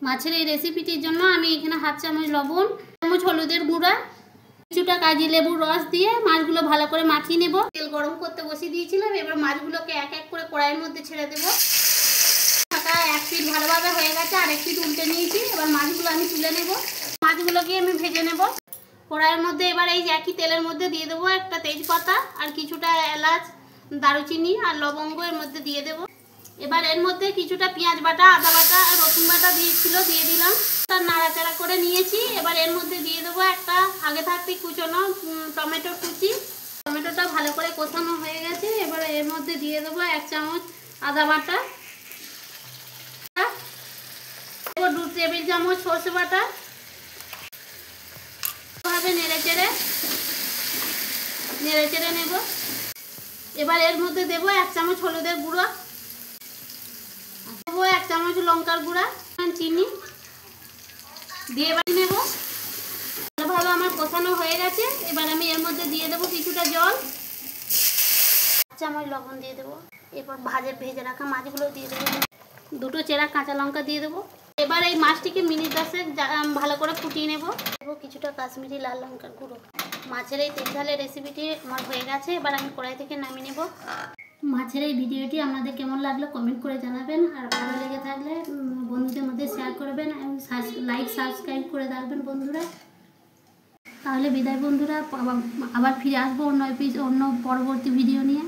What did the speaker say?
মাছের এই রেসিপিটির জন্য আমি এখানে হাফ চামচ লবণ, চামচ হলুদের গুঁড়া, কিছুটা কাজি লেবুর রস দিয়ে মাছগুলো ভালো করে মাখিয়ে নেব। তেল গরম করতে বসিয়ে দিয়েছিলাম, এবার মাছগুলোকে এক এক করে কড়াইয়ের মধ্যে ছেড়ে দেবো। এক পিঠ ভালোভাবে হয়ে গেছে, আর এক পিঠ উল্টে নিয়েছি। এবার মাছগুলো আমি তুলে নেব। মাছগুলোকে আমি ভেজে নেব কড়াইয়ের মধ্যে। এবার এই একই তেলের মধ্যে দিয়ে দেবো একটা তেজপাতা আর কিছুটা এলাচ, দারুচিনি আর লবঙ্গ এর মধ্যে দিয়ে দেবো। এবার এর মধ্যে কিছুটা পেঁয়াজ বাটা, আদা বাটা আর রসুন বাটা দিয়ে দিলাম। তার নাড়াচাড়া করে নিয়েছি। এবার এর মধ্যে দিয়ে দেবো একটা আগে থাকতে কুচনো টমেটো কুচি। টমেটোটা ভালো করে কষানো হয়ে গেছে। এবার এর মধ্যে দিয়ে দেবো 1 চামচ আদা বাটা, 2 টেবিল চামচ সর্ষে বাটা। ভাবে নেড়ে চেড়ে নেব। এবার এর মধ্যে দেবো 1 চামচ হলুদের গুঁড়ো, দেবো 1 চামচ লঙ্কার গুঁড়া, চিনি দিয়ে এবার নেব। ভালোভাবে আমার কষানো হয়ে গেছে। এবার আমি এর মধ্যে দিয়ে দেবো কিছুটা জল, 1 চামচ লবণ দিয়ে দেবো। এরপর ভেজে রাখা মাছগুলো দিয়ে দেবো, 2 চেরা কাঁচা লঙ্কা দিয়ে দেবো। এবার এই মাছটিকে মিনিট 10 ভালো করে ফুটিয়ে নেব। দেবো কিছুটা কাশ্মীরি লাল লঙ্কার গুঁড়ো। মাছের এই তেল ঝালের রেসিপিটি আমার হয়ে গেছে। এবার আমি কড়াই থেকে নামিয়ে নেব। মাছের এই ভিডিওটি আপনাদের কেমন লাগলো কমেন্ট করে জানাবেন, আর ভালো লেগে থাকলে বন্ধুদের মধ্যে শেয়ার করবেন এবং লাইক সাবস্ক্রাইব করে রাখবেন বন্ধুরা। তাহলে বিদায় বন্ধুরা, আবার ফিরে আসবো অন্য পরবর্তী ভিডিও নিয়ে।